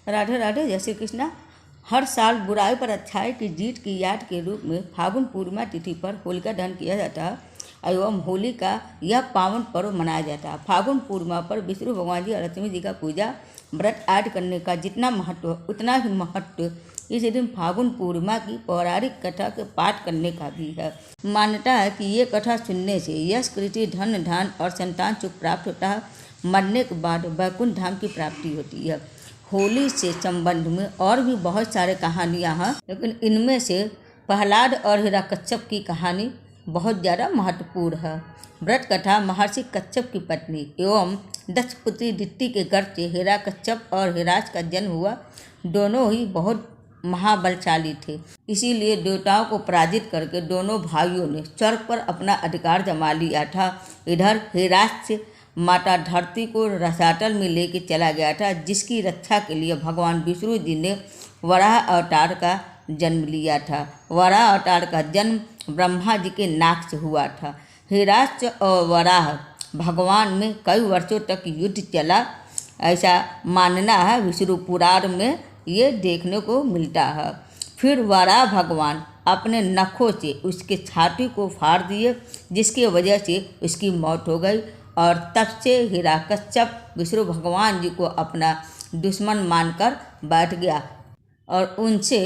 राधे राधे। जय श्री कृष्णा। हर साल बुराई पर अच्छाई की जीत की याद के रूप में फागुन पूर्णिमा तिथि पर होलिका दहन किया जाता है एवं होली का यह पावन पर्व मनाया जाता है। फागुन पूर्णिमा पर विष्णु भगवान जी और लक्ष्मी जी का पूजा व्रत आदि करने का जितना महत्व उतना ही महत्व इस दिन फागुन पूर्णिमा की पौराणिक कथा के पाठ करने का भी है। मान्यता है कि ये कथा सुनने से यश कीर्ति धन धान और संतान सुख प्राप्त होता है। मरने के बाद वैकुंठ धाम की प्राप्ति होती है। होली से संबंध में और भी बहुत सारे कहानियाँ हैं, लेकिन इनमें से प्रहलाद और हिरण्यकश्यप की कहानी बहुत ज़्यादा महत्वपूर्ण है। व्रत कथा महर्षि कश्यप की पत्नी एवं दक्ष पुत्री दिति के गर्भ से हिरण्यकश्यप और हिराज का जन्म हुआ। दोनों ही बहुत महाबलशाली थे, इसीलिए देवताओं को पराजित करके दोनों भाइयों ने स्वर्ग पर अपना अधिकार जमा लिया था। इधर हिराज से माता धरती को रसातल में लेके चला गया था, जिसकी रक्षा के लिए भगवान विष्णु जी ने वराह अवतार का जन्म लिया था। वराह अवतार का जन्म ब्रह्मा जी के नाक से हुआ था। हिराज और वराह भगवान में कई वर्षों तक युद्ध चला, ऐसा मानना है। विष्णु पुराण में ये देखने को मिलता है। फिर वराह भगवान अपने नखों से उसके छाती को फाड़ दिए, जिसकी वजह से उसकी मौत हो गई। और तब से हिरण्यकश्यप विष्णु भगवान जी को अपना दुश्मन मानकर बैठ गया और उनसे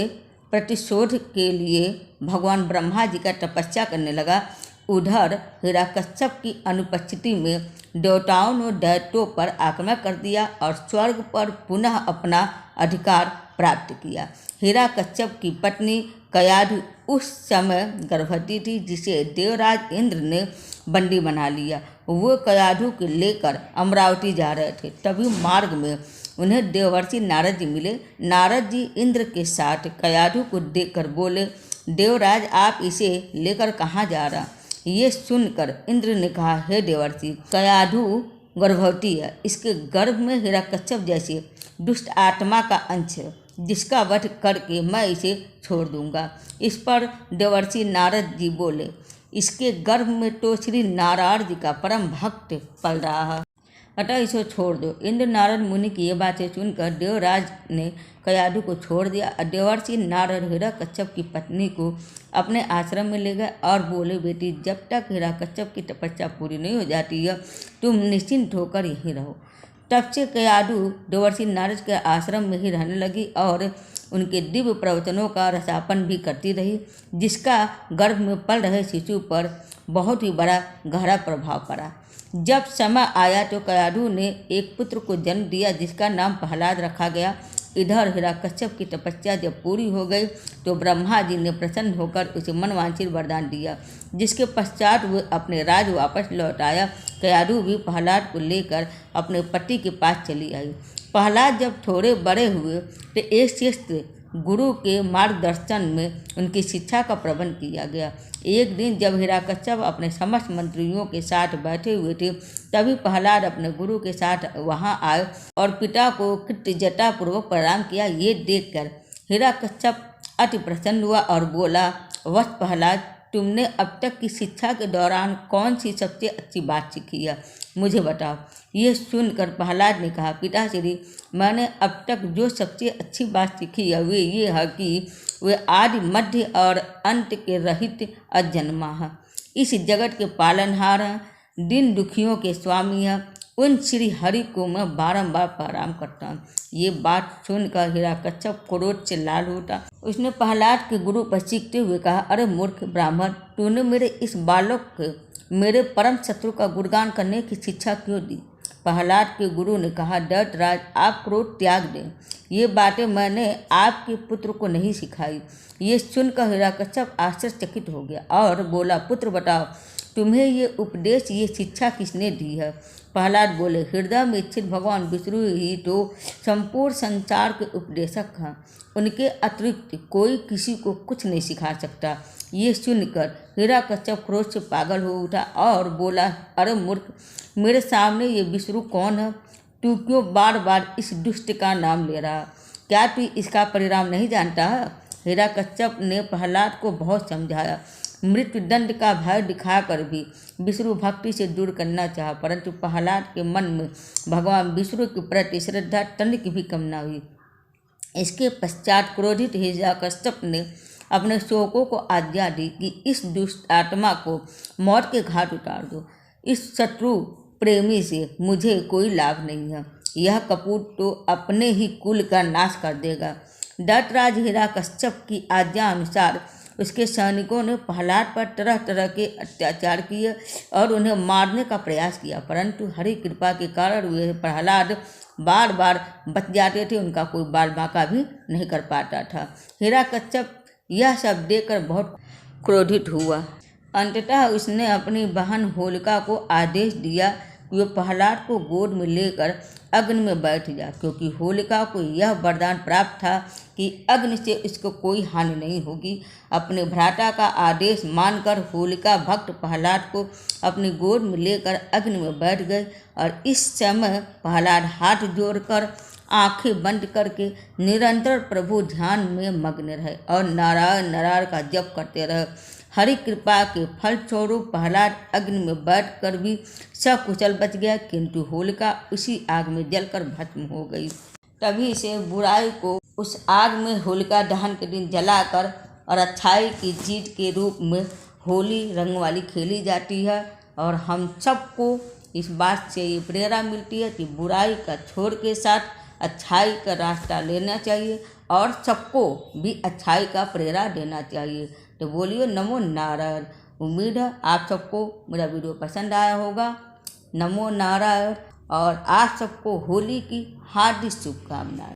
प्रतिशोध के लिए भगवान ब्रह्मा जी का तपस्या करने लगा। उधर हिरण्यकश्यप की अनुपस्थिति में देवताओं ने दैत्यों पर आक्रमण कर दिया और स्वर्ग पर पुनः अपना अधिकार प्राप्त किया। हिरण्यकश्यप की पत्नी कयाधु उस समय गर्भवती थी, जिसे देवराज इंद्र ने बंदी बना लिया। वो कयाधु को लेकर अमरावती जा रहे थे, तभी मार्ग में उन्हें देवर्षि नारद जी मिले। नारद जी इंद्र के साथ कयाधु को देखकर बोले, देवराज आप इसे लेकर कहाँ जा रहा? ये सुनकर इंद्र ने कहा, हे देवर्षि, कयाधु गर्भवती है, इसके गर्भ में हिरण्यकश्यप जैसे दुष्ट आत्मा का अंश है, जिसका वध करके मैं इसे छोड़ दूंगा। इस पर देवर्षि नारद जी बोले, इसके गर्भ में तो श्री नारायण जी का परम भक्त पल रहा है, अतः इसे छोड़ दो। इंद्र नारद मुनि की ये बातें सुनकर देवराज ने कयाधु को छोड़ दिया। देवर्षि नारद हिरण्यकश्यप की पत्नी को अपने आश्रम में ले गए और बोले, बेटी, जब तक हिरण्यकश्यप की तपस्या पूरी नहीं हो जाती है, तुम निश्चिंत होकर यहीं रहो। तब से कयाधु देवर्षि नारद के आश्रम में ही रहने लगी और उनके दिव्य प्रवचनों का रसापन भी करती रही, जिसका गर्भ में पल रहे शिशु पर बहुत ही बड़ा गहरा प्रभाव पड़ा। जब समय आया तो कयाधु ने एक पुत्र को जन्म दिया, जिसका नाम प्रहलाद रखा गया। इधर हिरण्यकश्यप की तपस्या जब पूरी हो गई तो ब्रह्मा जी ने प्रसन्न होकर उसे मनवांछित वरदान दिया, जिसके पश्चात वो अपने राज वापस लौट आया। कयाधु भी प्रहलाद को लेकर अपने पति के पास चली आई। प्रहलाद जब थोड़े बड़े हुए तो एक शिष्य गुरु के मार्गदर्शन में उनकी शिक्षा का प्रबंध किया गया। एक दिन जब हिरण्यकश्यप अपने समस्त मंत्रियों के साथ बैठे हुए थे, तभी प्रहलाद अपने गुरु के साथ वहां आए और पिता को कृतज्ञता पूर्वक प्रणाम किया। ये देखकर हिरण्यकश्यप अति प्रसन्न हुआ और बोला, वत्स प्रहलाद, तुमने अब तक की शिक्षा के दौरान कौन सी सबसे अच्छी बात सीखी है, मुझे बताओ। ये सुनकर प्रहलाद ने कहा, पिताश्री, मैंने अब तक जो सबसे अच्छी बात सीखी है वे ये है कि वे आदि मध्य और अंत के रहित अजन्मा है, इस जगत के पालनहार हैं, दिन दुखियों के स्वामी हैं। उन श्री हरि को मैं बारंबार प्रणाम करता हूँ। ये बात सुनकर हिरण्यकश्यप क्रोध से लाल होता। उसने प्रहलाद के गुरु पर चीखते हुए कहा, अरे मूर्ख ब्राह्मण, तूने मेरे इस बालक को मेरे परम शत्रु का गुणगान करने की शिक्षा क्यों दी? प्रहलाद के गुरु ने कहा, दैत्यराज, आप क्रोध त्याग दें, ये बातें मैंने आपके पुत्र को नहीं सिखाई। ये सुनकर हिरण्यकश्यप आश्चर्यचकित हो गया और बोला, पुत्र बताओ, तुम्हें ये उपदेश, ये शिक्षा किसने दी है? प्रहलाद बोले, हृदय में स्थित भगवान विष्णु ही तो संपूर्ण संसार के उपदेशक हैं, उनके अतिरिक्त कोई किसी को कुछ नहीं सिखा सकता। ये सुनकर हिरण्यकश्यप क्रोध से पागल हो उठा और बोला, अरे मूर्ख, मेरे सामने ये विष्णु कौन है? तू क्यों बार बार इस दुष्ट का नाम ले रहा? क्या तू इसका परिणाम नहीं जानता है? हिरण्यकश्यप ने प्रहलाद को बहुत समझाया, मृत्युदंड का भय दिखाकर भी विष्णु भक्ति से दूर करना चाहा, परंतु प्रहलाद के मन में भगवान विष्णु के प्रति श्रद्धा तनिक भी कम न हुई। इसके पश्चात क्रोधित हिरण्यकश्यप ने अपने सेवकों को आज्ञा दी कि इस दुष्ट आत्मा को मौत के घाट उतार दो। इस शत्रु प्रेमी से मुझे कोई लाभ नहीं है, यह कपूत तो अपने ही कुल का नाश कर देगा। दैत्यराज हिरण्यकश्यप की आज्ञा अनुसार उसके सैनिकों ने प्रहलाद पर तरह तरह के अत्याचार किए और उन्हें मारने का प्रयास किया, परंतु हरि कृपा के कारण वे प्रहलाद बार बार बच जाते थे, उनका कोई बाल बांका भी नहीं कर पाता था। हिरण्यकश्यप यह सब देखकर बहुत क्रोधित हुआ। अंततः उसने अपनी बहन होलिका को आदेश दिया कि वह प्रहलाद को गोद में लेकर अग्नि में बैठ जा, क्योंकि होलिका को यह वरदान प्राप्त था कि अग्नि से इसको कोई हानि नहीं होगी। अपने भ्राता का आदेश मानकर होलिका भक्त प्रहलाद को अपनी गोद में लेकर अग्नि में बैठ गए और इस समय प्रहलाद हाथ जोड़कर आंखें बंद करके निरंतर प्रभु ध्यान में मग्न रहे और नारायण नारायण का जप करते रहे। हरि कृपा के फलस्वरूप प्रहलाद अग्नि में बैठकर भी सकुशल बच गया, किंतु होलिका उसी आग में जलकर भस्म हो गई। तभी से बुराई को उस आग में होलिका दहन के दिन जलाकर और अच्छाई की जीत के रूप में होली रंग वाली खेली जाती है। और हम सबको इस बात से ये प्रेरणा मिलती है कि बुराई का छोड़ के साथ अच्छाई का रास्ता लेना चाहिए और सबको भी अच्छाई का प्रेरणा देना चाहिए। तो बोलिए नमो नारायण। उम्मीद है आप सबको मेरा वीडियो पसंद आया होगा। नमो नारायण और आप सबको होली की हार्दिक शुभकामनाएं।